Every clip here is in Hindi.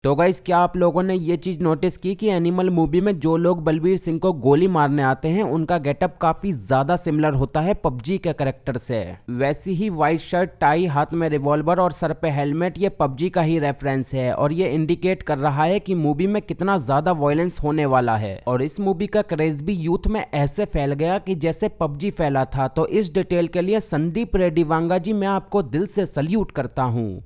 तो गाइस, क्या आप लोगों ने ये चीज नोटिस की कि एनिमल मूवी में जो लोग बलबीर सिंह को गोली मारने आते हैं उनका गेटअप काफी ज्यादा सिमिलर होता है पबजी के कैरेक्टर से। वैसी ही व्हाइट शर्ट, टाई, हाथ में रिवॉल्वर और सर पे हेलमेट ये पबजी का ही रेफरेंस है और ये इंडिकेट कर रहा है कि मूवी में कितना ज्यादा वायलेंस होने वाला है। और इस मूवी का क्रेज भी यूथ में ऐसे फैल गया कि जैसे पबजी फैला था। तो इस डिटेल के लिए संदीप रेड्डी वांगा जी, मैं आपको दिल से सल्यूट करता हूँ।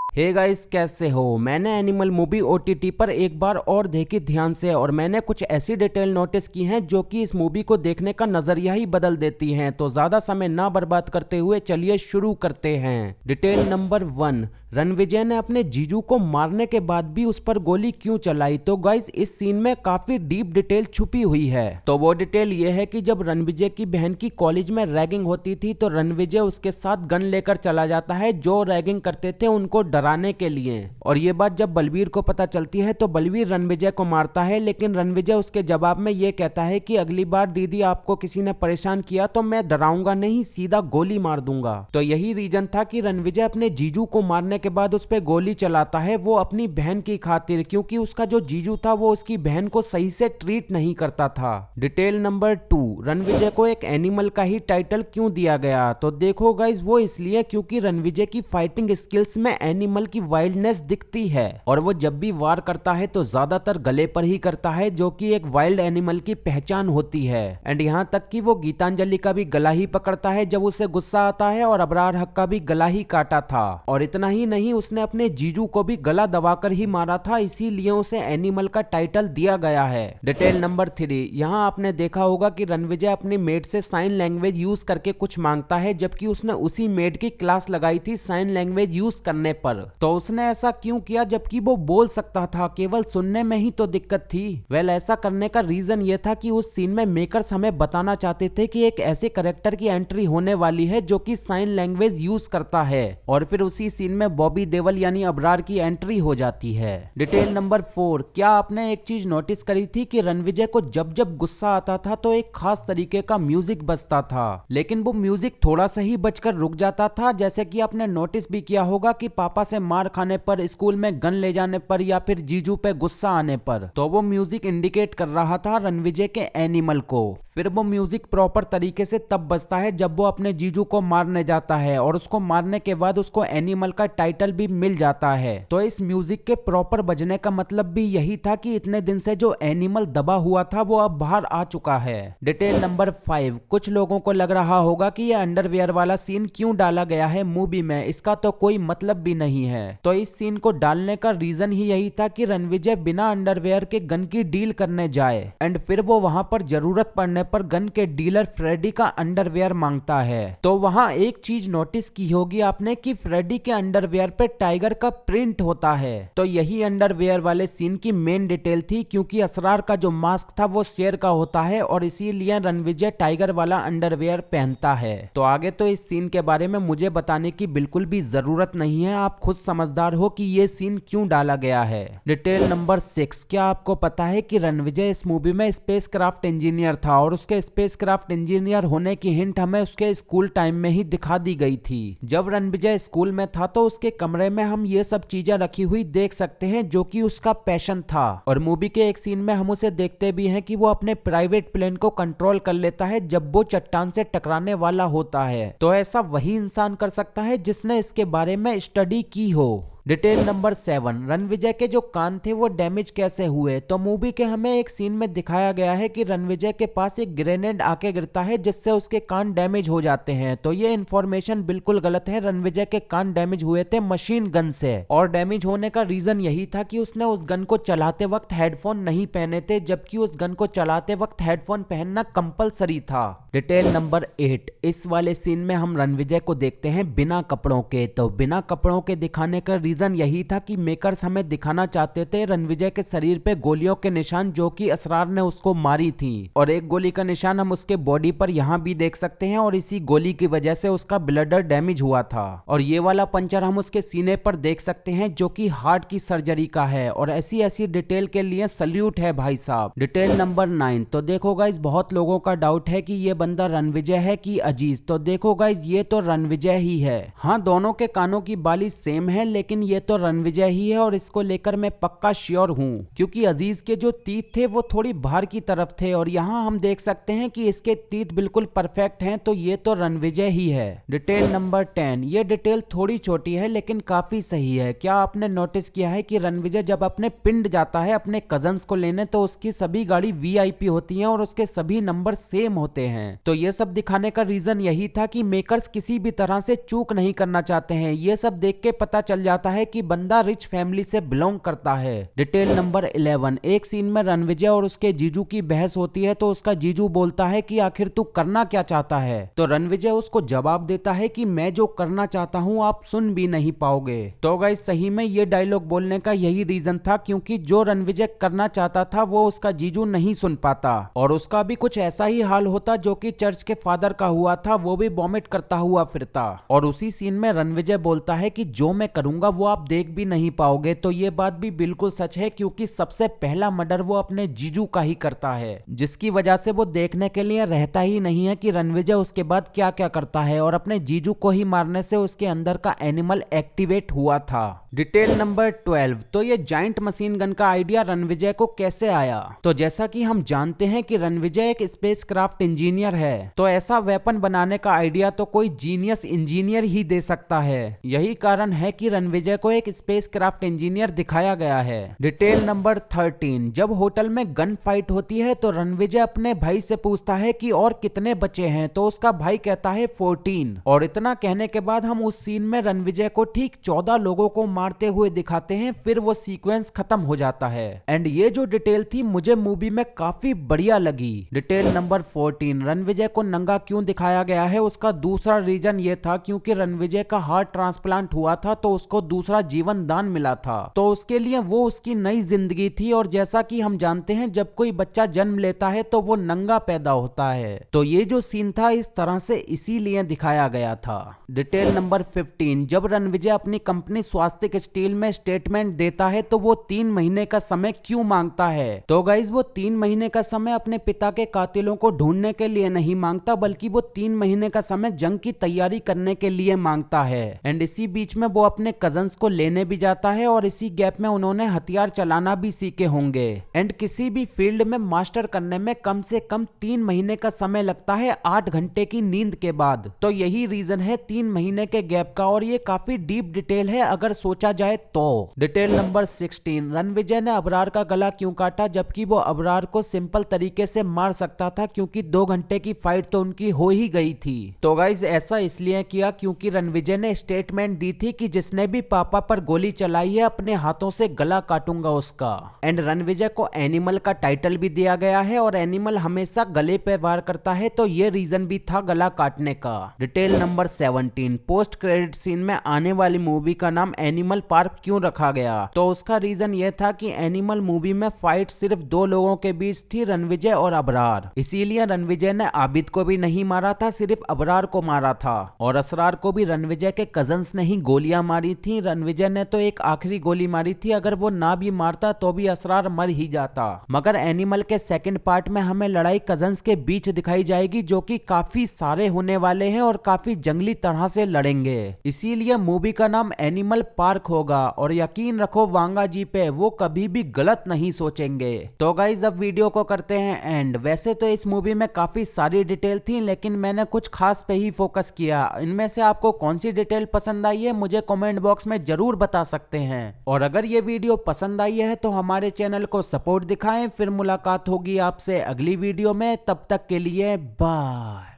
हे गाइस, कैसे हो? मैंने एनिमल मूवी ओटीटी पर एक बार और देखी ध्यान से और मैंने कुछ ऐसी डिटेल नोटिस की हैं जो कि इस मूवी को देखने का नजरिया ही बदल देती हैं। तो ज्यादा समय ना बर्बाद करते हुए चलिए शुरू करते हैं। डिटेल नंबर 1, रणविजय ने अपने जीजू को मारने के बाद भी उस पर गोली क्यों चलाई? तो गाइस, इस सीन में काफी डीप डिटेल छुपी हुई है। तो वो डिटेल ये है कि जब रणविजय की बहन की कॉलेज में रैगिंग होती थी तो रणविजय उसके साथ गन लेकर चला जाता है जो रैगिंग करते थे उनको डराने के लिए। और ये बात जब बलबीर को पता चलती है तो बलबीर रणविजय को मारता है, लेकिन रणविजय उसके जवाब में ये कहता है कि अगली बार दीदी आपको किसी ने परेशान किया तो मैं डराऊंगा नहीं, सीधा गोली मार दूंगा। तो यही रीजन था कि रणविजय अपने जीजू को मारने के बाद उस पे गोली चलाता है, वो अपनी बहन की खातिर, क्योंकि उसका जो जीजू था वो उसकी बहन को सही से ट्रीट नहीं करता था। डिटेल नंबर 2, रणविजय को एक एनिमल का ही टाइटल क्यों दिया गया? तो देखो गाइस, वो इसलिए क्योंकि रणविजय की फाइटिंग स्किल्स में एनिमल की वाइल्डनेस दिखती है और वो जब भी वार करता है तो ज्यादातर गले पर ही करता है, जो कि एक वाइल्ड एनिमल की पहचान होती है। एंड यहाँ तक कि वो गीतांजलि का भी गला ही पकड़ता है जब उसे गुस्सा आता है और अबरार हक का भी गला ही काटा था। और इतना ही नहीं, उसने अपने जीजू को भी गला दबाकर ही मारा था, इसीलिए उसे एनिमल का टाइटल दिया गया है। डिटेल नंबर 3, यहाँ आपने देखा होगा कि रणविजय अपनी मेड से साइन लैंग्वेज यूज करके कुछ मांगता है, जबकि उसने उसी मेड की क्लास लगाई थी साइन लैंग्वेज यूज करने पर। तो उसने ऐसा क्यों किया जबकि वो बोल सकता था? केवल सुनने में ही तो दिक्कत थी। वेल, ऐसा करने का रीजन ये था कि उस सीन में मेकर्स हमें बताना चाहते थे कि एक ऐसे कैरेक्टर की एंट्री होने वाली है जो कि साइन लैंग्वेज यूज करता है और फिर उसी सीन में बॉबी देओल यानी अबरार की एंट्री हो जाती है। डिटेल नंबर 4, क्या आपने एक चीज नोटिस करी थी कि रणविजय को जब जब गुस्सा आता था तो एक खास तरीके का म्यूजिक बजता था, लेकिन वो म्यूजिक थोड़ा सा ही बजकर रुक जाता था। जैसे कि आपने नोटिस भी किया होगा कि पापा से मार खाने पर, स्कूल में गन ले जाने पर या फिर जीजू पे गुस्सा आने पर, तो वो म्यूजिक इंडिकेट कर रहा था रणविजय के एनिमल को। फिर वो म्यूजिक प्रॉपर तरीके से तब बजता है जब वो अपने जीजू को मारने जाता है और उसको मारने के बाद उसको एनिमल का टाइटल भी मिल जाता है। तो इस म्यूजिक के प्रॉपर बजने का मतलब भी यही था कि इतने दिन से जो एनिमल दबा हुआ था वो अब बाहर आ चुका है। डिटेल नंबर 5, कुछ लोगों को लग रहा होगा कि ये अंडरवियर वाला सीन क्यों डाला गया है मूवी में, इसका तो कोई मतलब भी नहीं है। तो इस सीन को डालने का रीजन ही यही था कि रणविजय बिना अंडरवियर के गन की डील करने जाए एंड फिर वो वहां पर जरूरत पड़ने पर गन के डीलर फ्रेडी का अंडरवियर मांगता है। तो वहां एक चीज नोटिस की होगी आपने कि फ्रेडी के अंडरवियर पे टाइगर का प्रिंट होता है। तो यही अंडरवियर वाले सीन की मेन डिटेल थी, क्योंकि असरार का जो मास्क था वो शेर का होता है और इसीलिए रणविजय टाइगर वाला अंडरवियर पहनता है। तो आगे तो इस सीन के बारे में मुझे बताने की बिल्कुल भी जरूरत नहीं है, आप खुद समझदार हो कि ये सीन क्यों डाला गया है। डिटेल नंबर 6, क्या आपको पता है कि रणविजय इस मूवी में स्पेसक्राफ्ट इंजीनियर था और उसके स्पेसक्राफ्ट इंजीनियर होने की हिंट हमें उसके स्कूल टाइम में ही दिखा दी गई थी। जब रणविजय स्कूल में था तो उसके कमरे में हम ये सब चीजें रखी हुई देख सकते हैं जो कि उसका पैशन था। और मूवी के एक सीन में हम उसे देखते भी हैं कि वो अपने प्राइवेट प्लेन को कंट्रोल कर लेता है जब वो चट्टान से टकराने वाला होता है। तो ऐसा वही इंसान कर सकता है जिसने इसके बारे में स्टडी की हो। डिटेल नंबर 7, रणविजय के जो कान थे वो डैमेज कैसे हुए? तो मूवी के हमें एक सीन में दिखाया गया है कि रणविजय के पास एक ग्रेनेड आके गिरता है जिससे उसके कान डैमेज हो जाते हैं। तो ये इन्फॉर्मेशन बिल्कुल गलत है। रणविजय के कान डैमेज हुए थे मशीन गन से और डैमेज होने का रीजन यही था कि उसने उस गन को चलाते वक्त हेडफोन नहीं पहने थे, जबकि उस गन को चलाते वक्त हेडफोन पहनना कंपलसरी था। डिटेल नंबर 8, इस वाले सीन में हम रणविजय को देखते हैं बिना कपड़ों के। तो बिना कपड़ों के दिखाने का रीजन यही था कि मेकर्स हमें दिखाना चाहते थे रणविजय के शरीर पे गोलियों के निशान जो कि असरार ने उसको मारी थी, और एक गोली का निशान हम उसके बॉडी पर यहाँ भी देख सकते हैं और इसी गोली की वजह से उसका ब्लडर डैमेज हुआ था। और ये वाला पंचर हम उसके सीने पर देख सकते हैं जो कि हार्ट की सर्जरी का है। और ऐसी ऐसी डिटेल के लिए सल्यूट है भाई साहब। डिटेल नंबर 9, तो देखो गाइस, बहुत लोगों का डाउट है कि ये बंदा रणविजय है कि अजीज। तो देखो गाइस, ये तो रणविजय ही है। हाँ, दोनों के कानों की बाली सेम है, लेकिन ये तो रणविजय ही है और इसको लेकर मैं पक्का श्योर हूँ, क्योंकि अजीज के जो तीत थे वो थोड़ी बाहर की तरफ थे और यहाँ हम देख सकते हैं कि इसके तीत बिल्कुल परफेक्ट हैं, तो ये तो रणविजय ही है। डिटेल नंबर 10, ये डिटेल थोड़ी छोटी है लेकिन काफी सही है। क्या आपने नोटिस किया है कि रणविजय जब अपने पिंड जाता है अपने कजन्स को लेने, तो उसकी सभी गाड़ी VIP होती हैं और उसके सभी नंबर सेम होते हैं। तो ये सब दिखाने का रीजन यही था कि मेकर्स किसी भी तरह से चूक नहीं करना चाहते हैं। ये सब देख के पता चल जाता है कि बंदा रिच फैमिली से बिलोंग करता है। डिटेल नंबर 11, एक सीन में रणविजय और उसके जीजू की बहस होती है, तो उसका जीजू बोलता है कि आखिर तू करना क्या चाहता है, तो रणविजय उसको जवाब देता है कि मैं जो करना चाहता हूँ आप सुन भी नहीं पाओगे। तो गाइस सही में ये डायलॉग बोलने का यही रीजन था, क्योंकि जो रणविजय करना चाहता था वो उसका जीजू नहीं सुन पाता और उसका भी कुछ ऐसा ही हाल होता जो कि चर्च के फादर का हुआ था, वो भी वॉमिट करता हुआ फिरता। और उसी सीन में रणविजय बोलता है कि जो मैं करूंगा वो आप देख भी नहीं पाओगे। तो ये बात भी बिल्कुल सच है, क्योंकि सबसे पहला मर्डर वो अपने जीजू का ही करता है, जिसकी वजह से वो देखने के लिए रहता ही नहीं है कि रणविजय उसके बाद क्या क्या करता है, और अपने जीजू को ही मारने से उसके अंदर का एनिमल एक्टिवेट हुआ था। डिटेल नंबर 12, तो ये जाइंट मशीन गन का आइडिया रणविजय को कैसे आया? तो जैसा कि हम जानते हैं कि रणविजय एक स्पेसक्राफ्ट इंजीनियर है, तो ऐसा वेपन बनाने का आइडिया तो कोई जीनियस इंजीनियर ही दे सकता है। यही कारण है कि रणविजय को एक स्पेसक्राफ्ट इंजीनियर दिखाया गया है। डिटेल नंबर 13, जब होटल में गन फाइट होती है तो रणविजय अपने भाई से पूछता है कि और कितने बचे हैं, तो उसका भाई कहता है 14, और इतना कहने के बाद हम उस सीन में रणविजय को ठीक 14 लोगों को मारते हुए दिखाते हैं, फिर वो सीक्वेंस खत्म हो जाता है। एंड ये जो डिटेल थी मुझे मूवी में काफी बढ़िया लगी। डिटेल नंबर 14, रणविजय को नंगा क्यों दिखाया गया है, उसका दूसरा रीजन ये था क्योंकि रणविजय का हार्ट ट्रांसप्लांट हुआ था, तो उसको दूसरा जीवन दान मिला था, तो उसके लिए वो उसकी नई जिंदगी थी। और जैसा कि हम जानते हैं जब कोई बच्चा जन्म लेता है तो वो नंगा पैदा होता है, तो ये जो सीन था इस तरह से इसीलिए दिखाया गया था। डिटेल नंबर 15, जब रणविजय अपनी कंपनी स्वास्तिक स्टील में स्टेटमेंट देता है तो वो 3 महीने का समय क्यों मांगता है? तो गाइज वो 3 महीने का समय अपने पिता के कातिलों को ढूंढने के लिए नहीं मांगता, बल्कि वो 3 महीने का समय जंग की तैयारी करने के लिए मांगता है। एंड इसी बीच में वो अपने कजन्स को लेने भी जाता है और इसी गैप में उन्होंने हथियार चलाना भी सीखे होंगे। एंड किसी भी फील्ड में मास्टर करने में कम से कम 3 महीने का समय लगता है 8 घंटे की नींद के बाद, तो यही रीजन है 3 महीने के गैप का, और ये काफी डीप डिटेल है अगर सोचा जाए तो। डिटेल नंबर 16, रणविजय ने अबरार का गला क्यों काटा, जबकि वो अबरार को सिंपल तरीके से मार सकता था, क्योंकि 2 घंटे की फाइट तो उनकी हो ही गई थी। तो गाइज ऐसा इसलिए किया क्योंकि रणविजय ने स्टेटमेंट दी थी कि जिसने भी पापा पर गोली चलाई है अपने हाथों से गला काटूंगा उसका। एंड रणविजय को एनिमल का टाइटल भी दिया गया है और एनिमल हमेशा गले पे वार करता है, तो ये रीजन भी था गला काटने का। Detail number 17, post credit scene में आने वाली मूवी का नाम एनिमल पार्क क्यों रखा गया? तो उसका रीजन ये था कि एनिमल मूवी में फाइट सिर्फ 2 लोगों के बीच थी, रणविजय और अबरार, इसीलिए रणविजय ने आबिद को भी नहीं मारा था, सिर्फ अबरार को मारा था। और असरार को भी रणविजय के कजन्स ने ही गोलियां मारी थी, रणविजय ने तो एक आखिरी गोली मारी थी, अगर वो ना भी मारता तो भी असरार मर ही जाता। मगर एनिमल के सेकंड पार्ट में हमें लड़ाई कजन्स के बीच दिखाई जाएगी, जो कि काफी सारे होने वाले हैं और काफी जंगली तरह से लड़ेंगे, इसीलिए मूवी का नाम एनिमल पार्क होगा। और यकीन रखो वांगा जी पे, वो कभी भी गलत नहीं सोचेंगे। तो गाइज अब वीडियो को करते हैं एंड। वैसे तो इस मूवी में काफी सारी डिटेल थी, लेकिन मैंने कुछ खास पे ही फोकस किया। इनमें से आपको कौन सी डिटेल पसंद आई है मुझे कमेंट बॉक्स में जरूर बता सकते हैं। और अगर ये वीडियो पसंद आई है तो हमारे चैनल को सपोर्ट दिखाएं। फिर मुलाकात होगी आपसे अगली वीडियो में, तब तक के लिए बाय।